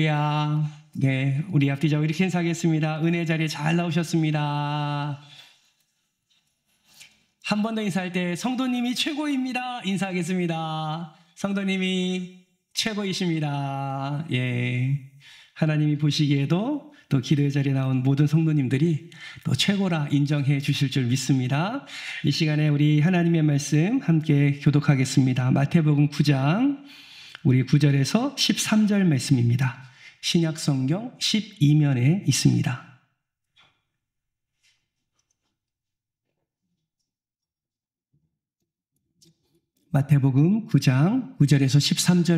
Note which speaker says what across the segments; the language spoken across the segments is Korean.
Speaker 1: 할렐루야. 네, 우리 앞뒤 좌우 이렇게 인사하겠습니다. 은혜 자리에 잘 나오셨습니다. 한 번 더 인사할 때 성도님이 최고입니다. 인사하겠습니다. 성도님이 최고이십니다. 예, 하나님이 보시기에도 또 기도의 자리에 나온 모든 성도님들이 또 최고라 인정해 주실 줄 믿습니다. 이 시간에 우리 하나님의 말씀 함께 교독하겠습니다. 마태복음 9장 우리 9절에서 13절 말씀입니다. 신약 성경 12면에 있습니다. 마태복음 9장 9절에서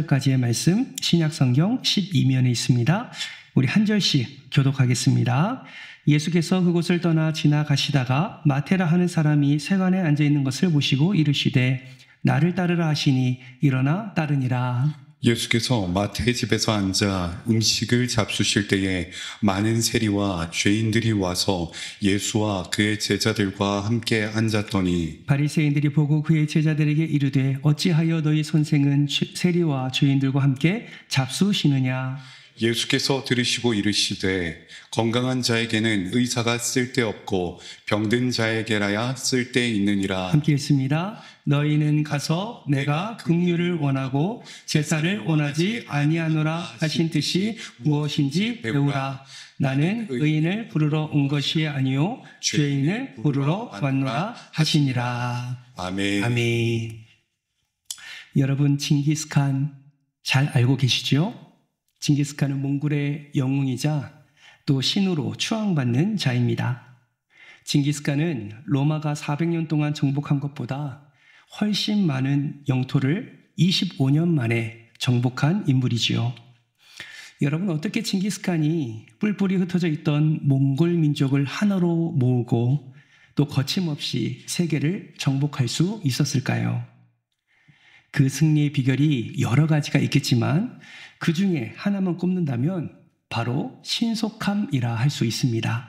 Speaker 1: 13절까지의 말씀 신약 성경 12면에 있습니다. 우리 한 절씩 교독하겠습니다. 예수께서 그곳을 떠나 지나가시다가 마테라 하는 사람이 세관에 앉아 있는 것을 보시고 이르시되 나를 따르라 하시니 일어나 따르니라.
Speaker 2: 예수께서 마태 집에서 앉아 음식을 잡수실 때에 많은 세리와 죄인들이 와서 예수와 그의 제자들과 함께 앉았더니
Speaker 1: 바리새인들이 보고 그의 제자들에게 이르되 어찌하여 너희 선생은 세리와 죄인들과 함께 잡수시느냐.
Speaker 2: 예수께서 들으시고 이르시되 건강한 자에게는 의사가 쓸데없고 병든 자에게라야 쓸데있느니라.
Speaker 1: 함께 읽습니다. 너희는 가서 내가 긍휼을 원하고 제사를 원하지 아니하노라 하신 뜻이 무엇인지 배우라. 나는 의인을 부르러 온 것이 아니요 죄인을 부르러 왔노라 하시니라.
Speaker 2: 아멘.
Speaker 1: 아멘. 여러분 징기스칸 잘 알고 계시죠? 징기스칸은 몽골의 영웅이자 또 신으로 추앙받는 자입니다. 징기스칸은 로마가 400년 동안 정복한 것보다 훨씬 많은 영토를 25년 만에 정복한 인물이지요. 여러분 어떻게 징기스칸이 뿔뿔이 흩어져 있던 몽골 민족을 하나로 모으고 또 거침없이 세계를 정복할 수 있었을까요? 그 승리의 비결이 여러 가지가 있겠지만 그 중에 하나만 꼽는다면 바로 신속함이라 할 수 있습니다.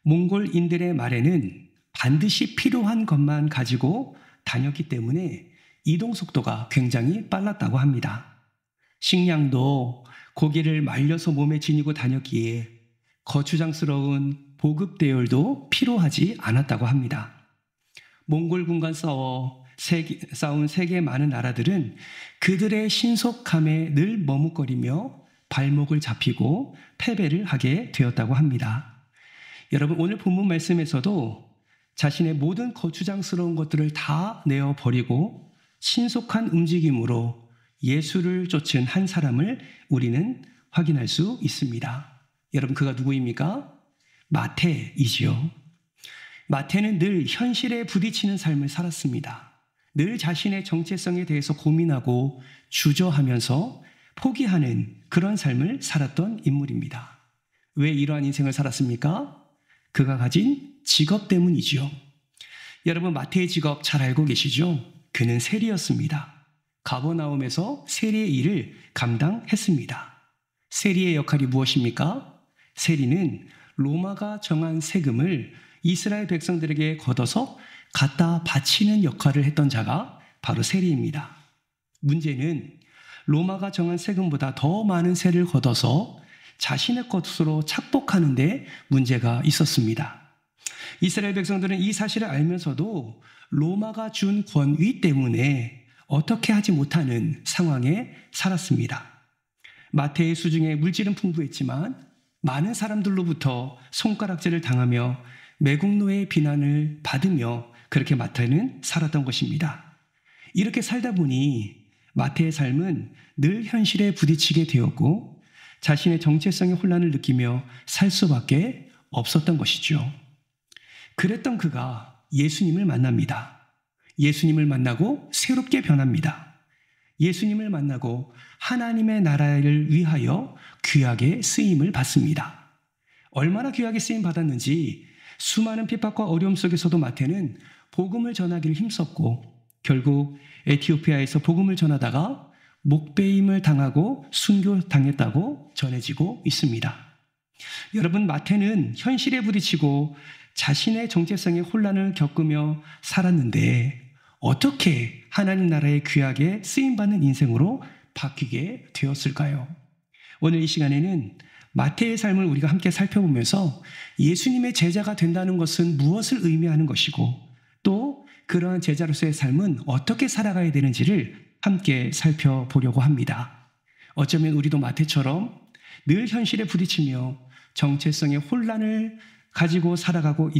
Speaker 1: 몽골인들의 말에는 반드시 필요한 것만 가지고 다녔기 때문에 이동 속도가 굉장히 빨랐다고 합니다. 식량도 고기를 말려서 몸에 지니고 다녔기에 거추장스러운 보급 대열도 필요하지 않았다고 합니다. 몽골군과 싸운 세계 많은 나라들은 그들의 신속함에 늘 머뭇거리며 발목을 잡히고 패배를 하게 되었다고 합니다. 여러분 오늘 본문 말씀에서도 자신의 모든 거추장스러운 것들을 다 내어버리고 신속한 움직임으로 예수를 쫓은 한 사람을 우리는 확인할 수 있습니다. 여러분 그가 누구입니까? 마태이지요. 마태는 늘 현실에 부딪히는 삶을 살았습니다. 늘 자신의 정체성에 대해서 고민하고 주저하면서 포기하는 그런 삶을 살았던 인물입니다. 왜 이러한 인생을 살았습니까? 그가 가진 직업 때문이지요. 여러분 마태의 직업 잘 알고 계시죠? 그는 세리였습니다. 가버나움에서 세리의 일을 감당했습니다. 세리의 역할이 무엇입니까? 세리는 로마가 정한 세금을 이스라엘 백성들에게 걷어서 갖다 바치는 역할을 했던 자가 바로 세리입니다. 문제는 로마가 정한 세금보다 더 많은 세를 걷어서 자신의 것으로 착복하는 데 문제가 있었습니다. 이스라엘 백성들은 이 사실을 알면서도 로마가 준 권위 때문에 어떻게 하지 못하는 상황에 살았습니다. 마태의 수중에 물질은 풍부했지만 많은 사람들로부터 손가락질을 당하며 매국노의 비난을 받으며 그렇게 마태는 살았던 것입니다. 이렇게 살다 보니 마태의 삶은 늘 현실에 부딪히게 되었고 자신의 정체성의 혼란을 느끼며 살 수밖에 없었던 것이죠. 그랬던 그가 예수님을 만납니다. 예수님을 만나고 새롭게 변합니다. 예수님을 만나고 하나님의 나라를 위하여 귀하게 쓰임을 받습니다. 얼마나 귀하게 쓰임 받았는지 수많은 핍박과 어려움 속에서도 마태는 복음을 전하기를 힘썼고 결국 에티오피아에서 복음을 전하다가 목베임을 당하고 순교당했다고 전해지고 있습니다. 여러분 마태는 현실에 부딪히고 자신의 정체성의 혼란을 겪으며 살았는데 어떻게 하나님 나라에 귀하게 쓰임받는 인생으로 바뀌게 되었을까요? 오늘 이 시간에는 마태의 삶을 우리가 함께 살펴보면서 예수님의 제자가 된다는 것은 무엇을 의미하는 것이고 또 그러한 제자로서의 삶은 어떻게 살아가야 되는지를 함께 살펴보려고 합니다. 어쩌면 우리도 마태처럼 늘 현실에 부딪히며 정체성의 혼란을 가지고 살아가고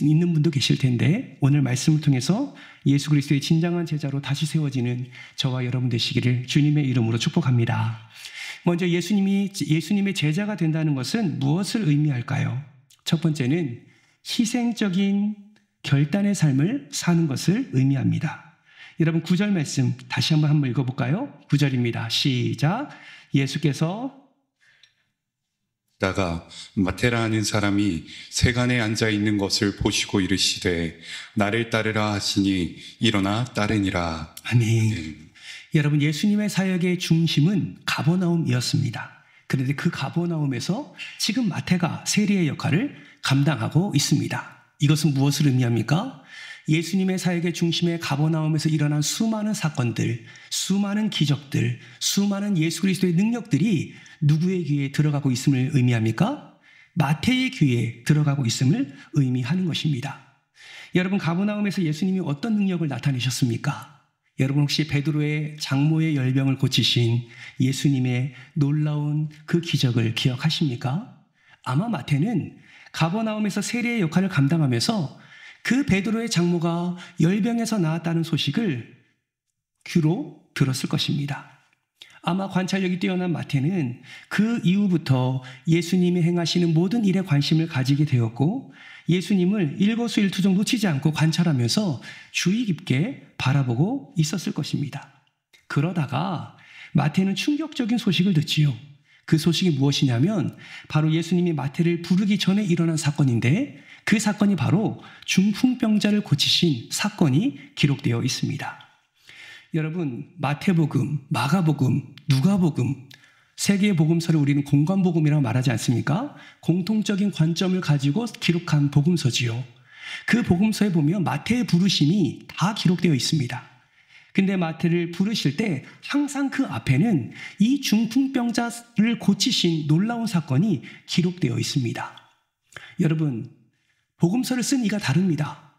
Speaker 1: 있는 분도 계실 텐데 오늘 말씀을 통해서 예수 그리스도의 진정한 제자로 다시 세워지는 저와 여러분 되시기를 주님의 이름으로 축복합니다. 먼저 예수님의 제자가 된다는 것은 무엇을 의미할까요? 첫 번째는 희생적인 결단의 삶을 사는 것을 의미합니다. 여러분 9절 말씀 다시 한번 읽어볼까요? 9절입니다. 시작. 예수께서
Speaker 2: 다가 마테라 하는 사람이 세간에 앉아 있는 것을 보시고 이르시되 나를 따르라 하시니 일어나 따르니라.
Speaker 1: 아멘. 여러분 예수님의 사역의 중심은 가버나움이었습니다. 그런데 그 가버나움에서 지금 마태가 세리의 역할을 감당하고 있습니다. 이것은 무엇을 의미합니까? 예수님의 사역의 중심에 가버나움에서 일어난 수많은 사건들, 수많은 기적들, 수많은 예수 그리스도의 능력들이 누구의 귀에 들어가고 있음을 의미합니까? 마태의 귀에 들어가고 있음을 의미하는 것입니다. 여러분 가버나움에서 예수님이 어떤 능력을 나타내셨습니까? 여러분 혹시 베드로의 장모의 열병을 고치신 예수님의 놀라운 그 기적을 기억하십니까? 아마 마태는 가버나움에서 세리의 역할을 감당하면서 그 베드로의 장모가 열병에서 나았다는 소식을 귀로 들었을 것입니다. 아마 관찰력이 뛰어난 마태는 그 이후부터 예수님이 행하시는 모든 일에 관심을 가지게 되었고 예수님을 일거수일투족 놓치지 않고 관찰하면서 주의 깊게 바라보고 있었을 것입니다. 그러다가 마태는 충격적인 소식을 듣지요. 그 소식이 무엇이냐면 바로 예수님이 마태를 부르기 전에 일어난 사건인데 그 사건이 바로 중풍병자를 고치신 사건이 기록되어 있습니다. 여러분 마태복음, 마가복음, 누가복음 세 개의 복음서를 우리는 공관복음이라고 말하지 않습니까? 공통적인 관점을 가지고 기록한 복음서지요. 그 복음서에 보면 마태의 부르심이 다 기록되어 있습니다. 근데 마태를 부르실 때 항상 그 앞에는 이 중풍병자를 고치신 놀라운 사건이 기록되어 있습니다. 여러분 복음서를 쓴 이가 다릅니다.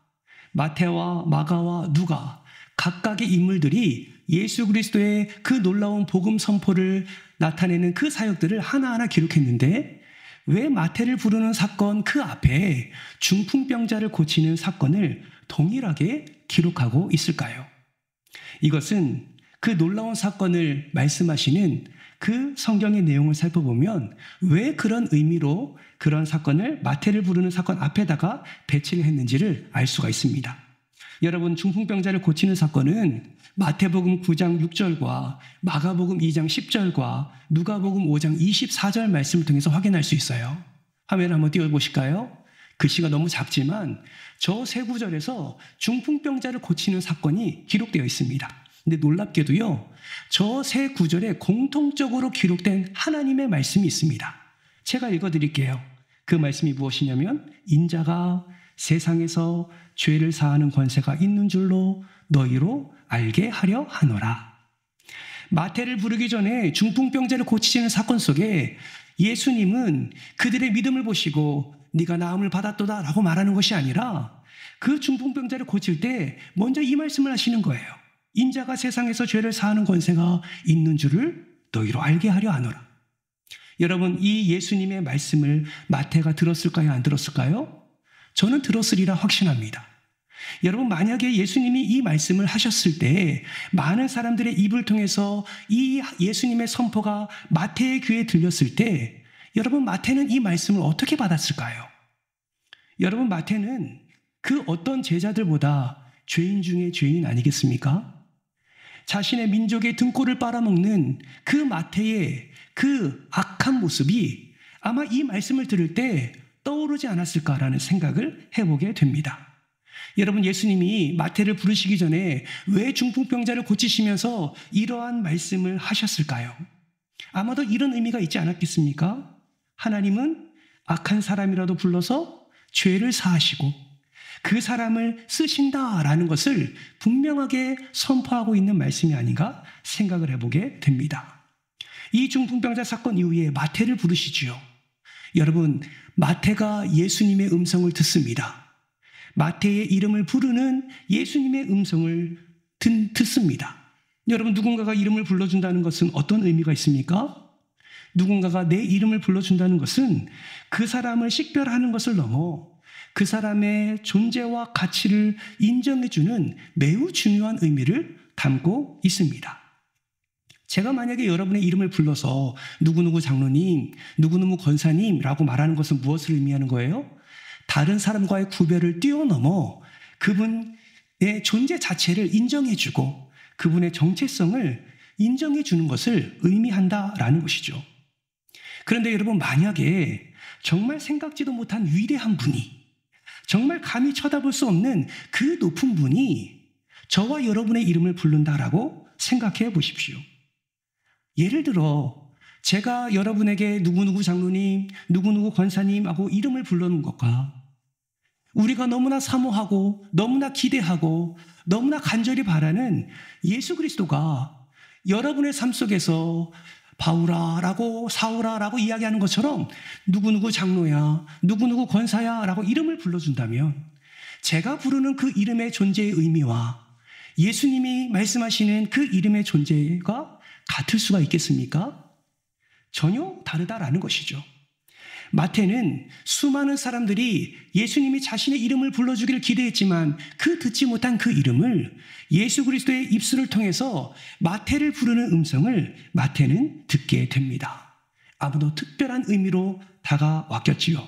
Speaker 1: 마태와 마가와 누가 각각의 인물들이 예수 그리스도의 그 놀라운 복음 선포를 나타내는 그 사역들을 하나하나 기록했는데 왜 마태를 부르는 사건 그 앞에 중풍병자를 고치는 사건을 동일하게 기록하고 있을까요? 이것은 그 놀라운 사건을 말씀하시는 그 성경의 내용을 살펴보면 왜 그런 의미로 그런 사건을 마태를 부르는 사건 앞에다가 배치를 했는지를 알 수가 있습니다. 여러분 중풍병자를 고치는 사건은 마태복음 9장 6절과 마가복음 2장 10절과 누가복음 5장 24절 말씀을 통해서 확인할 수 있어요. 화면 한번 띄워보실까요? 글씨가 너무 작지만 저 세 구절에서 중풍병자를 고치는 사건이 기록되어 있습니다. 근데 놀랍게도요, 저 세 구절에 공통적으로 기록된 하나님의 말씀이 있습니다. 제가 읽어드릴게요. 그 말씀이 무엇이냐면 인자가 세상에서 죄를 사하는 권세가 있는 줄로 너희로 알게 하려 하노라. 마태를 부르기 전에 중풍병자를 고치시는 사건 속에 예수님은 그들의 믿음을 보시고 네가 나음을 받았도다 라고 말하는 것이 아니라 그 중풍병자를 고칠 때 먼저 이 말씀을 하시는 거예요. 인자가 세상에서 죄를 사하는 권세가 있는 줄을 너희로 알게 하려 하노라. 여러분 이 예수님의 말씀을 마태가 들었을까요? 안 들었을까요? 저는 들었으리라 확신합니다. 여러분 만약에 예수님이 이 말씀을 하셨을 때 많은 사람들의 입을 통해서 이 예수님의 선포가 마태의 귀에 들렸을 때 여러분 마태는 이 말씀을 어떻게 받았을까요? 여러분 마태는 그 어떤 제자들보다 죄인 중에 죄인 아니겠습니까? 자신의 민족의 등골을 빨아먹는 그 마태의 그 악한 모습이 아마 이 말씀을 들을 때 떠오르지 않았을까라는 생각을 해보게 됩니다. 여러분 예수님이 마태를 부르시기 전에 왜 중풍병자를 고치시면서 이러한 말씀을 하셨을까요? 아마도 이런 의미가 있지 않았겠습니까? 하나님은 악한 사람이라도 불러서 죄를 사하시고 그 사람을 쓰신다라는 것을 분명하게 선포하고 있는 말씀이 아닌가 생각을 해보게 됩니다. 이 중풍병자 사건 이후에 마태를 부르시지요. 여러분, 마태가 예수님의 음성을 듣습니다. 마태의 이름을 부르는 예수님의 음성을 듣습니다. 여러분, 누군가가 이름을 불러준다는 것은 어떤 의미가 있습니까? 누군가가 내 이름을 불러준다는 것은 그 사람을 식별하는 것을 넘어 그 사람의 존재와 가치를 인정해주는 매우 중요한 의미를 담고 있습니다. 제가 만약에 여러분의 이름을 불러서 누구누구 장로님, 누구누구 권사님이라고 말하는 것은 무엇을 의미하는 거예요? 다른 사람과의 구별을 뛰어넘어 그분의 존재 자체를 인정해주고 그분의 정체성을 인정해주는 것을 의미한다라는 것이죠. 그런데 여러분, 만약에 정말 생각지도 못한 위대한 분이, 정말 감히 쳐다볼 수 없는 그 높은 분이 저와 여러분의 이름을 부른다라고 생각해 보십시오. 예를 들어 제가 여러분에게 누구누구 장로님, 누구누구 권사님하고 이름을 불러놓은 것과 우리가 너무나 사모하고 너무나 기대하고 너무나 간절히 바라는 예수 그리스도가 여러분의 삶 속에서 바울아라고 사울아라고 이야기하는 것처럼 누구누구 장로야, 누구누구 권사야 라고 이름을 불러준다면 제가 부르는 그 이름의 존재의 의미와 예수님이 말씀하시는 그 이름의 존재가 같을 수가 있겠습니까? 전혀 다르다라는 것이죠. 마태는 수많은 사람들이 예수님이 자신의 이름을 불러주기를 기대했지만 그 듣지 못한 그 이름을 예수 그리스도의 입술을 통해서 마태를 부르는 음성을 마태는 듣게 됩니다. 아무도 특별한 의미로 다가왔겠지요.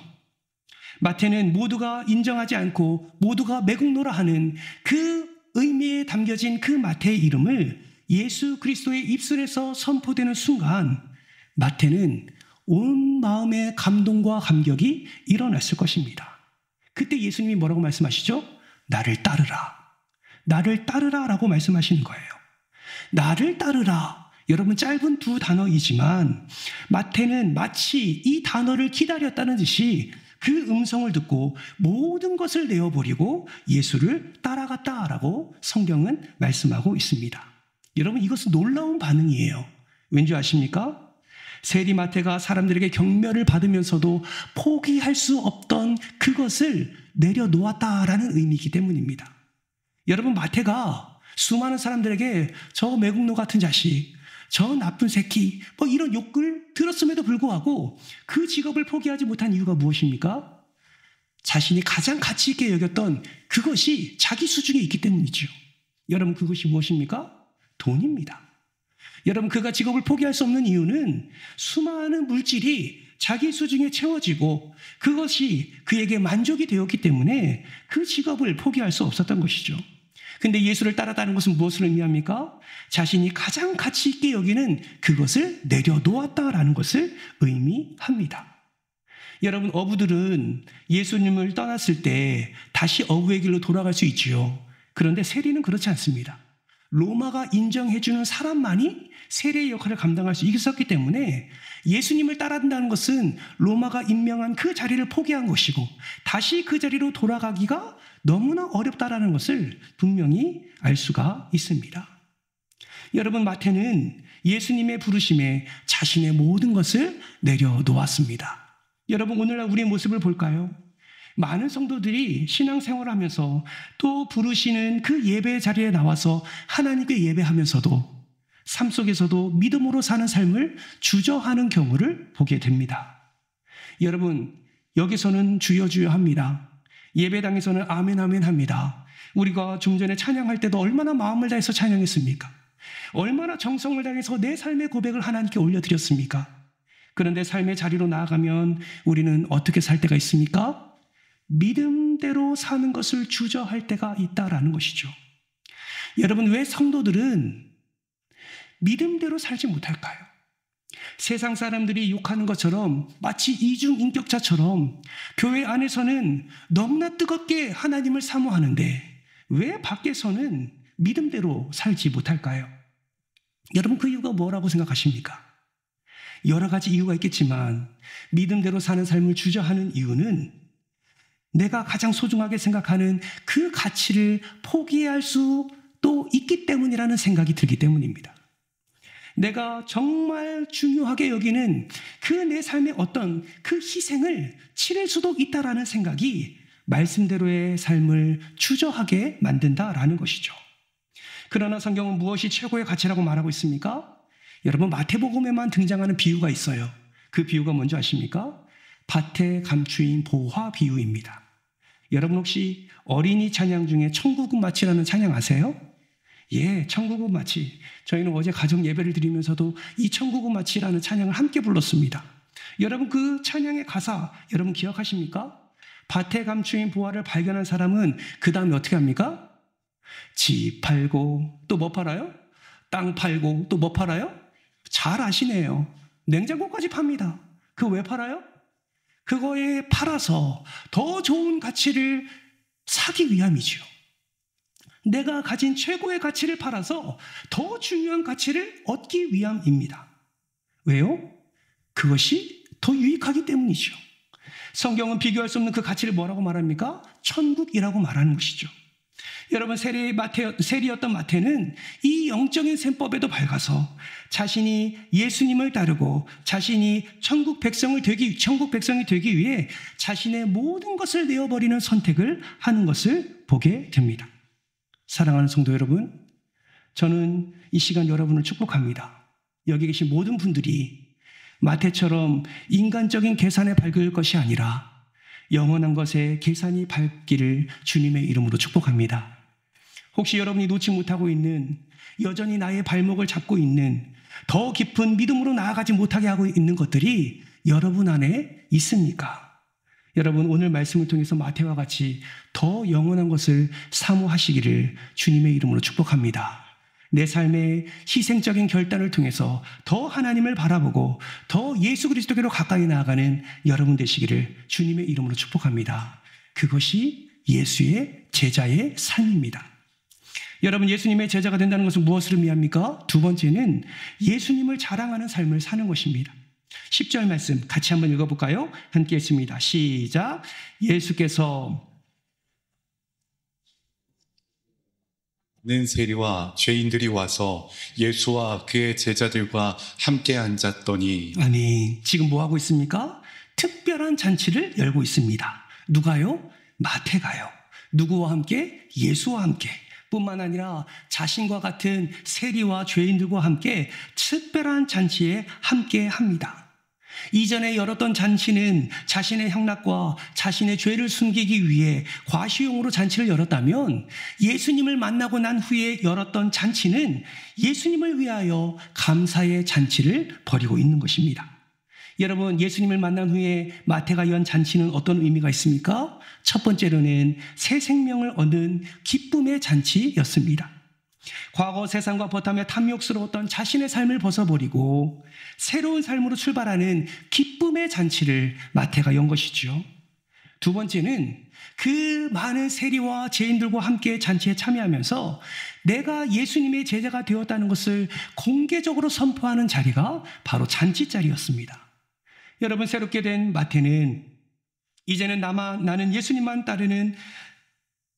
Speaker 1: 마태는 모두가 인정하지 않고 모두가 매국노라 하는 그 의미에 담겨진 그 마태의 이름을 예수 그리스도의 입술에서 선포되는 순간 마태는 온 마음의 감동과 감격이 일어났을 것입니다. 그때 예수님이 뭐라고 말씀하시죠? 나를 따르라. 나를 따르라 라고 말씀하시는 거예요. 나를 따르라. 여러분, 짧은 두 단어이지만 마태는 마치 이 단어를 기다렸다는 듯이 그 음성을 듣고 모든 것을 내어버리고 예수를 따라갔다라고 성경은 말씀하고 있습니다. 여러분, 이것은 놀라운 반응이에요. 왠지 아십니까? 세리 마태가 사람들에게 경멸을 받으면서도 포기할 수 없던 그것을 내려놓았다라는 의미이기 때문입니다. 여러분, 마태가 수많은 사람들에게 저 매국노 같은 자식, 저 나쁜 새끼, 이런 욕을 들었음에도 불구하고 그 직업을 포기하지 못한 이유가 무엇입니까? 자신이 가장 가치 있게 여겼던 그것이 자기 수중에 있기 때문이죠. 여러분, 그것이 무엇입니까? 돈입니다. 여러분, 그가 직업을 포기할 수 없는 이유는 수많은 물질이 자기 수중에 채워지고 그것이 그에게 만족이 되었기 때문에 그 직업을 포기할 수 없었던 것이죠. 근데 예수를 따랐다는 것은 무엇을 의미합니까? 자신이 가장 가치 있게 여기는 그것을 내려놓았다라는 것을 의미합니다. 여러분, 어부들은 예수님을 떠났을 때 다시 어부의 길로 돌아갈 수 있지요. 그런데 세리는 그렇지 않습니다. 로마가 인정해주는 사람만이 세리의 역할을 감당할 수 있었기 때문에 예수님을 따른다는 것은 로마가 임명한 그 자리를 포기한 것이고 다시 그 자리로 돌아가기가 너무나 어렵다라는 것을 분명히 알 수가 있습니다. 여러분, 마태는 예수님의 부르심에 자신의 모든 것을 내려놓았습니다. 여러분, 오늘날 우리의 모습을 볼까요? 많은 성도들이 신앙생활을 하면서 또 부르시는 그 예배 자리에 나와서 하나님께 예배하면서도 삶 속에서도 믿음으로 사는 삶을 주저하는 경우를 보게 됩니다. 여러분, 여기서는 주여 주여 합니다. 예배당에서는 아멘 아멘 합니다. 우리가 좀 전에 찬양할 때도 얼마나 마음을 다해서 찬양했습니까? 얼마나 정성을 다해서 내 삶의 고백을 하나님께 올려드렸습니까? 그런데 삶의 자리로 나아가면 우리는 어떻게 살 때가 있습니까? 믿음대로 사는 것을 주저할 때가 있다라는 것이죠. 여러분, 왜 성도들은 믿음대로 살지 못할까요? 세상 사람들이 욕하는 것처럼 마치 이중인격자처럼 교회 안에서는 너무나 뜨겁게 하나님을 사모하는데 왜 밖에서는 믿음대로 살지 못할까요? 여러분, 그 이유가 뭐라고 생각하십니까? 여러 가지 이유가 있겠지만 믿음대로 사는 삶을 주저하는 이유는 내가 가장 소중하게 생각하는 그 가치를 포기할 수도 있기 때문이라는 생각이 들기 때문입니다. 내가 정말 중요하게 여기는 그 내 삶의 어떤 그 희생을 치를 수도 있다라는 생각이 말씀대로의 삶을 주저하게 만든다라는 것이죠. 그러나 성경은 무엇이 최고의 가치라고 말하고 있습니까? 여러분, 마태복음에만 등장하는 비유가 있어요. 그 비유가 뭔지 아십니까? 밭에 감추인 보화 비유입니다. 여러분 혹시 어린이 찬양 중에 천국은 마치라는 찬양 아세요? 예, 천국은 마치. 저희는 어제 가정 예배를 드리면서도 이 천국은 마치라는 찬양을 함께 불렀습니다. 여러분 그 찬양의 가사 여러분 기억하십니까? 밭에 감추인 보화를 발견한 사람은 그 다음에 어떻게 합니까? 집 팔고 또 뭐 팔아요? 땅 팔고 또 뭐 팔아요? 잘 아시네요. 냉장고까지 팝니다. 그거 왜 팔아요? 그거에 팔아서 더 좋은 가치를 사기 위함이죠. 내가 가진 최고의 가치를 팔아서 더 중요한 가치를 얻기 위함입니다. 왜요? 그것이 더 유익하기 때문이죠. 성경은 비교할 수 없는 그 가치를 뭐라고 말합니까? 천국이라고 말하는 것이죠. 여러분, 세리였던 마태는 이 영적인 셈법에도 밝아서 자신이 예수님을 따르고 자신이 천국 백성이 되기 위해 자신의 모든 것을 내어버리는 선택을 하는 것을 보게 됩니다. 사랑하는 성도 여러분, 저는 이 시간 여러분을 축복합니다. 여기 계신 모든 분들이 마태처럼 인간적인 계산에 밝을 것이 아니라 영원한 것에 계산이 밝기를 주님의 이름으로 축복합니다. 혹시 여러분이 놓지 못하고 있는, 여전히 나의 발목을 잡고 있는, 더 깊은 믿음으로 나아가지 못하게 하고 있는 것들이 여러분 안에 있습니까? 여러분, 오늘 말씀을 통해서 마태와 같이 더 영원한 것을 사모하시기를 주님의 이름으로 축복합니다. 내 삶의 희생적인 결단을 통해서 더 하나님을 바라보고 더 예수 그리스도께로 가까이 나아가는 여러분 되시기를 주님의 이름으로 축복합니다. 그것이 예수의 제자의 삶입니다. 여러분, 예수님의 제자가 된다는 것은 무엇을 의미합니까? 두 번째는 예수님을 자랑하는 삶을 사는 것입니다. 10절 말씀 같이 한번 읽어볼까요? 함께 했습니다. 시작. 예수께서
Speaker 2: 는 세리와 죄인들이 와서 예수와 그의 제자들과 함께 앉았더니.
Speaker 1: 아니, 지금 뭐 하고 있습니까? 특별한 잔치를 열고 있습니다. 누가요? 마태가요. 누구와 함께? 예수와 함께. 뿐만 아니라 자신과 같은 세리와 죄인들과 함께 특별한 잔치에 함께 합니다. 이전에 열었던 잔치는 자신의 향락과 자신의 죄를 숨기기 위해 과시용으로 잔치를 열었다면, 예수님을 만나고 난 후에 열었던 잔치는 예수님을 위하여 감사의 잔치를 벌이고 있는 것입니다. 여러분, 예수님을 만난 후에 마태가 연 잔치는 어떤 의미가 있습니까? 첫 번째로는 새 생명을 얻는 기쁨의 잔치였습니다. 과거 세상과 버타며 탐욕스러웠던 자신의 삶을 벗어버리고 새로운 삶으로 출발하는 기쁨의 잔치를 마태가 연 것이죠. 두 번째는 그 많은 세리와 죄인들과 함께 잔치에 참여하면서 내가 예수님의 제자가 되었다는 것을 공개적으로 선포하는 자리가 바로 잔치 자리였습니다. 여러분, 새롭게 된 마태는 이제는 나는 예수님만 따르는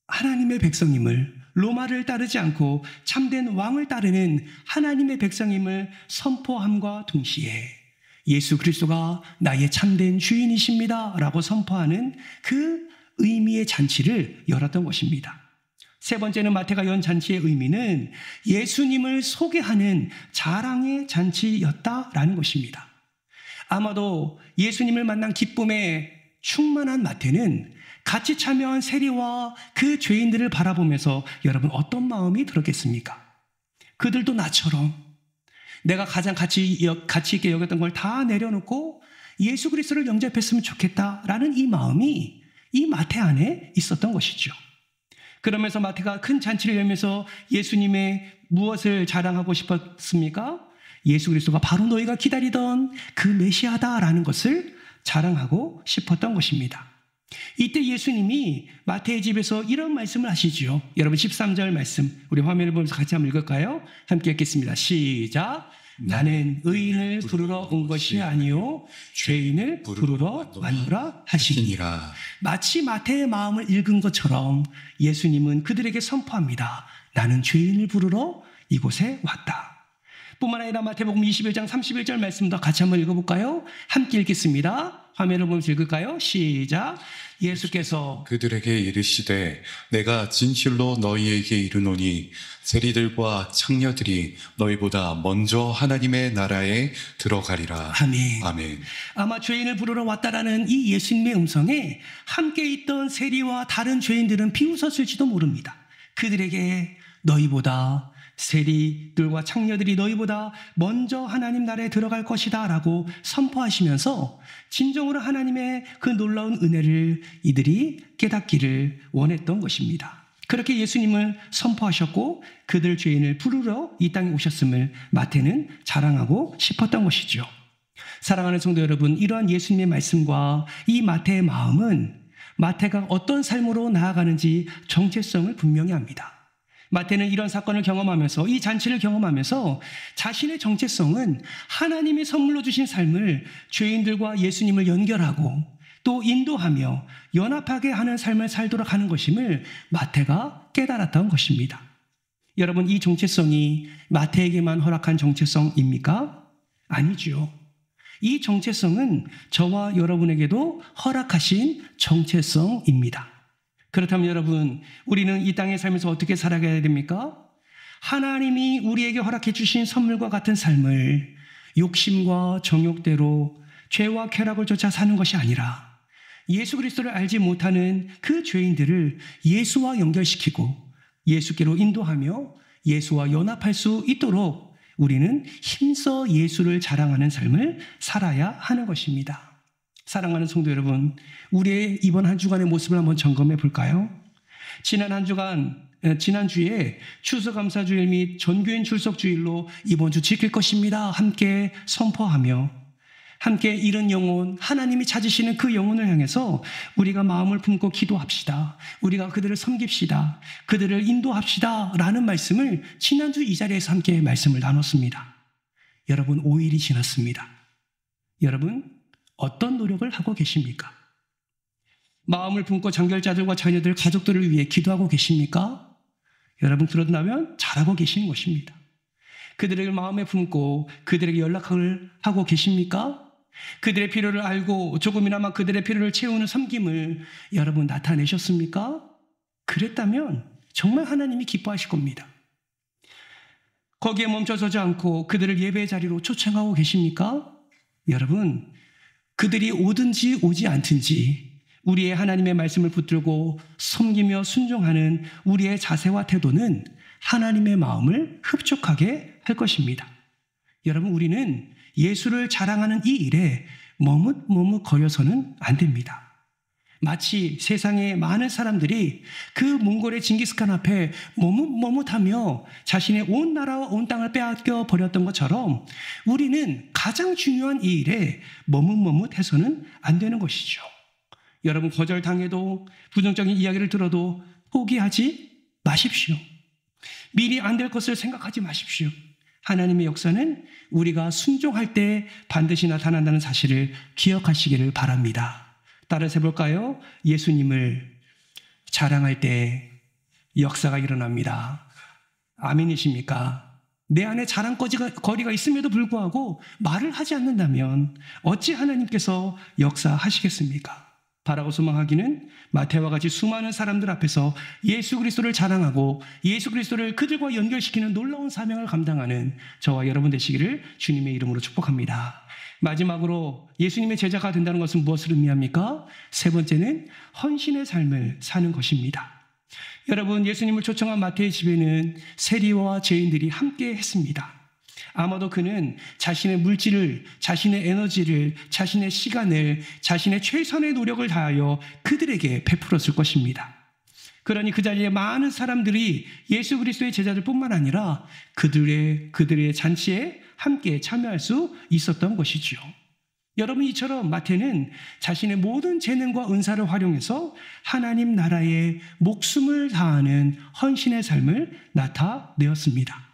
Speaker 1: 하나님의 백성임을, 로마를 따르지 않고 참된 왕을 따르는 하나님의 백성임을 선포함과 동시에 예수 그리스도가 나의 참된 주인이십니다 라고 선포하는 그 의미의 잔치를 열었던 것입니다. 세 번째는 마태가 연 잔치의 의미는 예수님을 소개하는 자랑의 잔치였다라는 것입니다. 아마도 예수님을 만난 기쁨에 충만한 마태는 같이 참여한 세리와 그 죄인들을 바라보면서 여러분 어떤 마음이 들었겠습니까? 그들도 나처럼 내가 가장 가치 있게 여겼던 걸 다 내려놓고 예수 그리스도를 영접했으면 좋겠다라는 이 마음이 이 마태 안에 있었던 것이죠. 그러면서 마태가 큰 잔치를 열면서 예수님의 무엇을 자랑하고 싶었습니까? 예수 그리스도가 바로 너희가 기다리던 그 메시아다라는 것을 자랑하고 싶었던 것입니다. 이때 예수님이 마태의 집에서 이런 말씀을 하시죠. 여러분 13절 말씀 우리 화면을 보면서 같이 한번 읽을까요? 함께 읽겠습니다. 시작. 나는 의인을 부르러 온 것이 아니요 죄인을 부르러 왔노라 하시니라. 마치 마태의 마음을 읽은 것처럼 예수님은 그들에게 선포합니다. 나는 죄인을 부르러 이곳에 왔다. 뿐만 아니라 마태복음 21장 31절 말씀도 같이 한번 읽어볼까요? 함께 읽겠습니다. 화면을 보면서 읽을까요? 시작. 예수께서
Speaker 2: 그들에게 이르시되 내가 진실로 너희에게 이르노니 세리들과 창녀들이 너희보다 먼저 하나님의 나라에 들어가리라.
Speaker 1: 아멘.
Speaker 2: 아멘.
Speaker 1: 아마 죄인을 부르러 왔다라는 이 예수님의 음성에 함께 있던 세리와 다른 죄인들은 비웃었을지도 모릅니다. 그들에게 너희보다 세리들과 창녀들이 너희보다 먼저 하나님 나라에 들어갈 것이다 라고 선포하시면서 진정으로 하나님의 그 놀라운 은혜를 이들이 깨닫기를 원했던 것입니다. 그렇게 예수님을 선포하셨고 그들 죄인을 부르러 이 땅에 오셨음을 마태는 자랑하고 싶었던 것이죠. 사랑하는 성도 여러분, 이러한 예수님의 말씀과 이 마태의 마음은 마태가 어떤 삶으로 나아가는지 정체성을 분명히 합니다. 마태는 이런 사건을 경험하면서 이 잔치를 경험하면서 자신의 정체성은 하나님이 선물로 주신 삶을 죄인들과 예수님을 연결하고 또 인도하며 연합하게 하는 삶을 살도록 하는 것임을 마태가 깨달았던 것입니다. 여러분, 이 정체성이 마태에게만 허락한 정체성입니까? 아니죠. 이 정체성은 저와 여러분에게도 허락하신 정체성입니다. 그렇다면 여러분, 우리는 이 땅에 살면서 어떻게 살아가야 됩니까? 하나님이 우리에게 허락해 주신 선물과 같은 삶을 욕심과 정욕대로 죄와 쾌락을 쫓아 사는 것이 아니라 예수 그리스도를 알지 못하는 그 죄인들을 예수와 연결시키고 예수께로 인도하며 예수와 연합할 수 있도록 우리는 힘써 예수를 자랑하는 삶을 살아야 하는 것입니다. 사랑하는 성도 여러분, 우리의 이번 한 주간의 모습을 한번 점검해 볼까요? 지난주에 추수감사주일 및 전교인 출석주일로 이번 주 지킬 것입니다. 함께 선포하며 함께 잃은 영혼, 하나님이 찾으시는 그 영혼을 향해서 우리가 마음을 품고 기도합시다. 우리가 그들을 섬깁시다. 그들을 인도합시다. 라는 말씀을 지난주 이 자리에서 함께 말씀을 나눴습니다. 여러분, 5일이 지났습니다. 여러분, 어떤 노력을 하고 계십니까? 마음을 품고 장결자들과 자녀들, 가족들을 위해 기도하고 계십니까? 여러분, 그런다면 잘하고 계신 것입니다. 그들을 마음에 품고 그들에게 연락을 하고 계십니까? 그들의 필요를 알고 조금이나마 그들의 필요를 채우는 섬김을 여러분 나타내셨습니까? 그랬다면 정말 하나님이 기뻐하실 겁니다. 거기에 멈춰서지 않고 그들을 예배의 자리로 초청하고 계십니까? 여러분, 그들이 오든지 오지 않든지 우리의 하나님의 말씀을 붙들고 섬기며 순종하는 우리의 자세와 태도는 하나님의 마음을 흡족하게 할 것입니다. 여러분, 우리는 예수를 자랑하는 이 일에 머뭇거려서는 안 됩니다. 마치 세상의 많은 사람들이 그 몽골의 징기스칸 앞에 머뭇하며 자신의 온 나라와 온 땅을 빼앗겨 버렸던 것처럼 우리는 가장 중요한 이 일에 머뭇해서는 안 되는 것이죠. 여러분, 거절당해도 부정적인 이야기를 들어도 포기하지 마십시오. 미리 안 될 것을 생각하지 마십시오. 하나님의 역사는 우리가 순종할 때 반드시 나타난다는 사실을 기억하시기를 바랍니다. 따라서 해볼까요? 예수님을 자랑할 때 역사가 일어납니다. 아멘이십니까? 내 안에 자랑거리가 있음에도 불구하고 말을 하지 않는다면 어찌 하나님께서 역사하시겠습니까? 바라고 소망하기는 마태와 같이 수많은 사람들 앞에서 예수 그리스도를 자랑하고 예수 그리스도를 그들과 연결시키는 놀라운 사명을 감당하는 저와 여러분 되시기를 주님의 이름으로 축복합니다. 마지막으로 예수님의 제자가 된다는 것은 무엇을 의미합니까? 세 번째는 헌신의 삶을 사는 것입니다. 여러분, 예수님을 초청한 마태의 집에는 세리와 죄인들이 함께 했습니다. 아마도 그는 자신의 물질을, 자신의 에너지를, 자신의 시간을, 자신의 최선의 노력을 다하여 그들에게 베풀었을 것입니다. 그러니 그 자리에 많은 사람들이 예수 그리스도의 제자들뿐만 아니라 그들의 잔치에 함께 참여할 수 있었던 것이죠. 여러분, 이처럼 마태는 자신의 모든 재능과 은사를 활용해서 하나님 나라에 목숨을 다하는 헌신의 삶을 나타내었습니다.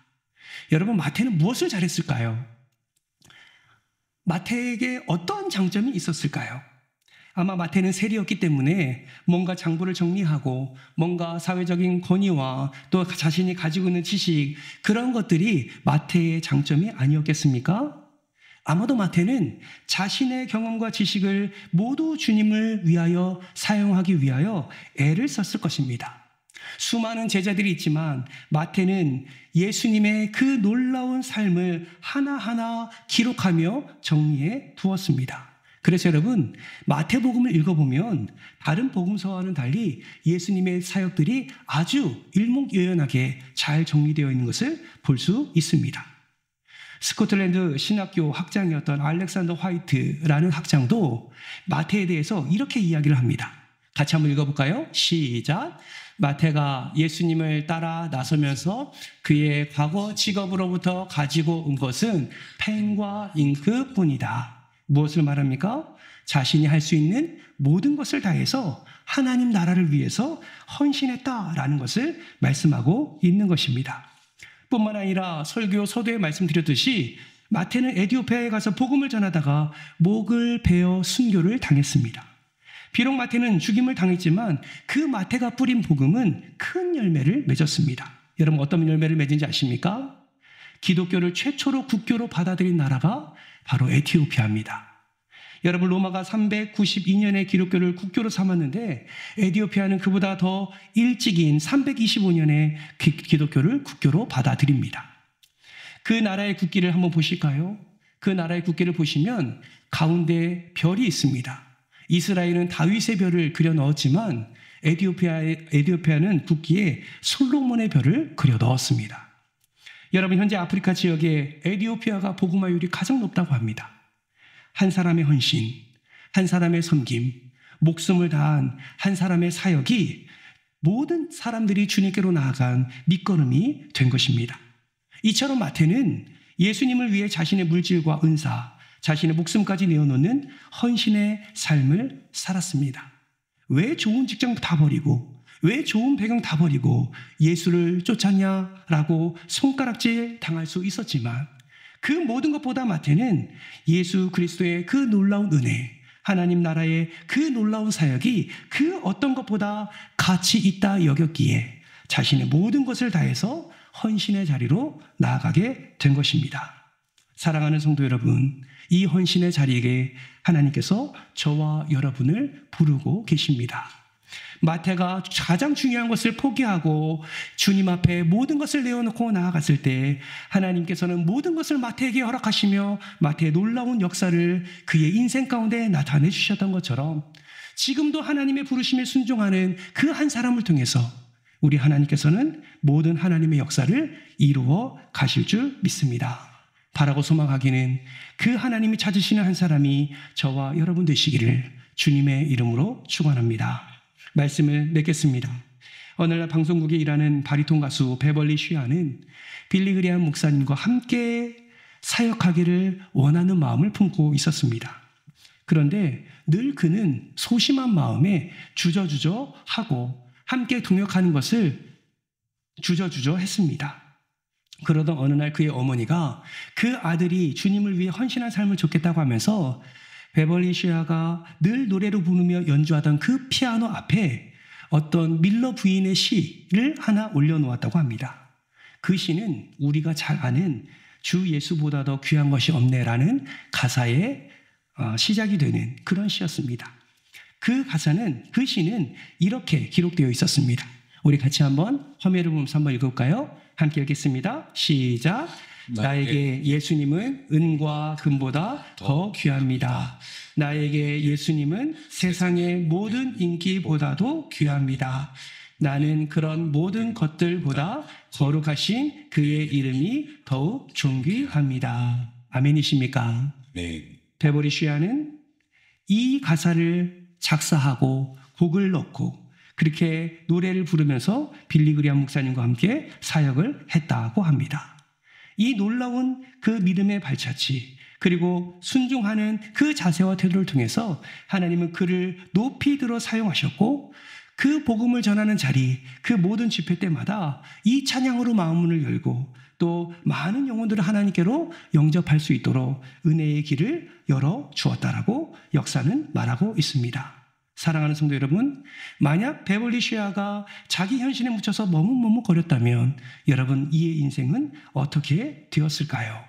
Speaker 1: 여러분, 마태는 무엇을 잘했을까요? 마태에게 어떤 장점이 있었을까요? 아마 마태는 세리였기 때문에 뭔가 장부를 정리하고 뭔가 사회적인 권위와 또 자신이 가지고 있는 지식, 그런 것들이 마태의 장점이 아니었겠습니까? 아마도 마태는 자신의 경험과 지식을 모두 주님을 위하여 사용하기 위하여 애를 썼을 것입니다. 수많은 제자들이 있지만 마태는 예수님의 그 놀라운 삶을 하나하나 기록하며 정리해 두었습니다. 그래서 여러분, 마태복음을 읽어보면 다른 복음서와는 달리 예수님의 사역들이 아주 일목요연하게 잘 정리되어 있는 것을 볼 수 있습니다. 스코틀랜드 신학교 학장이었던 알렉산더 화이트라는 학장도 마태에 대해서 이렇게 이야기를 합니다. 같이 한번 읽어볼까요? 시작. 마태가 예수님을 따라 나서면서 그의 과거 직업으로부터 가지고 온 것은 펜과 잉크뿐이다. 무엇을 말합니까? 자신이 할 수 있는 모든 것을 다해서 하나님 나라를 위해서 헌신했다라는 것을 말씀하고 있는 것입니다. 뿐만 아니라 설교 서두에 말씀드렸듯이 마태는 에티오피아에 가서 복음을 전하다가 목을 베어 순교를 당했습니다. 비록 마태는 죽임을 당했지만 그 마태가 뿌린 복음은 큰 열매를 맺었습니다. 여러분, 어떤 열매를 맺은지 아십니까? 기독교를 최초로 국교로 받아들인 나라가 바로 에티오피아입니다. 여러분, 로마가 392년에 기독교를 국교로 삼았는데 에티오피아는 그보다 더 일찍인 325년에 기독교를 국교로 받아들입니다. 그 나라의 국기를 한번 보실까요? 그 나라의 국기를 보시면 가운데 별이 있습니다. 이스라엘은 다윗의 별을 그려 넣었지만 에티오피아는 국기에 솔로몬의 별을 그려 넣었습니다. 여러분, 현재 아프리카 지역에 에티오피아가 복음화율이 가장 높다고 합니다. 한 사람의 헌신, 한 사람의 섬김, 목숨을 다한 한 사람의 사역이 모든 사람들이 주님께로 나아간 밑거름이 된 것입니다. 이처럼 마태는 예수님을 위해 자신의 물질과 은사, 자신의 목숨까지 내어놓는 헌신의 삶을 살았습니다. 왜 좋은 직장 다 버리고, 왜 좋은 배경 다 버리고 예수를 쫓았냐라고 손가락질 당할 수 있었지만, 그 모든 것보다 마태는 예수 그리스도의 그 놀라운 은혜, 하나님 나라의 그 놀라운 사역이 그 어떤 것보다 가치 있다 여겼기에 자신의 모든 것을 다해서 헌신의 자리로 나아가게 된 것입니다. 사랑하는 성도 여러분, 이 헌신의 자리에 하나님께서 저와 여러분을 부르고 계십니다. 마태가 가장 중요한 것을 포기하고 주님 앞에 모든 것을 내어놓고 나아갔을 때 하나님께서는 모든 것을 마태에게 허락하시며 마태의 놀라운 역사를 그의 인생 가운데 나타내 주셨던 것처럼 지금도 하나님의 부르심에 순종하는 그 한 사람을 통해서 우리 하나님께서는 모든 하나님의 역사를 이루어 가실 줄 믿습니다. 바라고 소망하기는 그 하나님이 찾으시는 한 사람이 저와 여러분 되시기를 주님의 이름으로 축원합니다. 말씀을 맺겠습니다. 오늘날 방송국에 일하는 바리톤 가수 베벌리 슈아는 빌리 그레이엄 목사님과 함께 사역하기를 원하는 마음을 품고 있었습니다. 그런데 늘 그는 소심한 마음에 주저주저 하고 함께 동역하는 것을 주저주저 했습니다. 그러던 어느 날 그의 어머니가 그 아들이 주님을 위해 헌신한 삶을 줬겠다고 하면서 베벌리 슈아가 늘 노래로 부르며 연주하던 그 피아노 앞에 어떤 밀러 부인의 시를 하나 올려놓았다고 합니다. 그 시는 우리가 잘 아는 주 예수보다 더 귀한 것이 없네라는 가사의 시작이 되는 그런 시였습니다. 그 시는 이렇게 기록되어 있었습니다. 우리 같이 한번 화면을 보면서 한번 읽어볼까요? 함께 읽겠습니다. 시작. 나에게 예수님은 은과 금보다 더 귀합니다. 나에게 예수님은 세상의 모든 인기보다도 귀합니다. 나는 그런 모든 것들보다 거룩하신 그의 이름이 더욱 존귀합니다. 아멘이십니까?
Speaker 2: 네.
Speaker 1: 베벌리 슈아는 이 가사를 작사하고 곡을 넣고 그렇게 노래를 부르면서 빌리 그레이엄 목사님과 함께 사역을 했다고 합니다. 이 놀라운 그 믿음의 발자취, 그리고 순종하는 그 자세와 태도를 통해서 하나님은 그를 높이 들어 사용하셨고 그 복음을 전하는 자리, 그 모든 집회 때마다 이 찬양으로 마음문을 열고 또 많은 영혼들을 하나님께로 영접할 수 있도록 은혜의 길을 열어 주었다라고 역사는 말하고 있습니다. 사랑하는 성도 여러분, 만약 베벌리 쉐아가 자기 현실에 묻혀서 머뭇머뭇거렸다면 여러분, 이의 인생은 어떻게 되었을까요?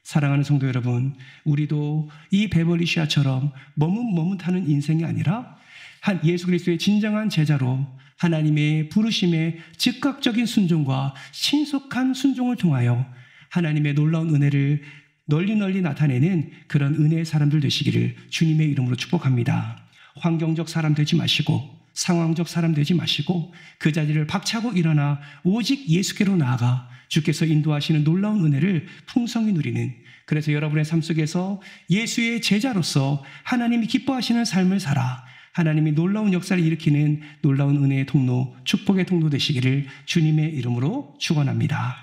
Speaker 1: 사랑하는 성도 여러분, 우리도 이 베벌리 쉐아처럼 머뭇머뭇하는 인생이 아니라 한 예수 그리스도의 진정한 제자로 하나님의 부르심에 즉각적인 순종과 신속한 순종을 통하여 하나님의 놀라운 은혜를 널리 나타내는 그런 은혜의 사람들 되시기를 주님의 이름으로 축복합니다. 환경적 사람 되지 마시고 상황적 사람 되지 마시고 그 자리를 박차고 일어나 오직 예수께로 나아가 주께서 인도하시는 놀라운 은혜를 풍성히 누리는, 그래서 여러분의 삶 속에서 예수의 제자로서 하나님이 기뻐하시는 삶을 살아 하나님이 놀라운 역사를 일으키는 놀라운 은혜의 통로, 축복의 통로 되시기를 주님의 이름으로 축원합니다.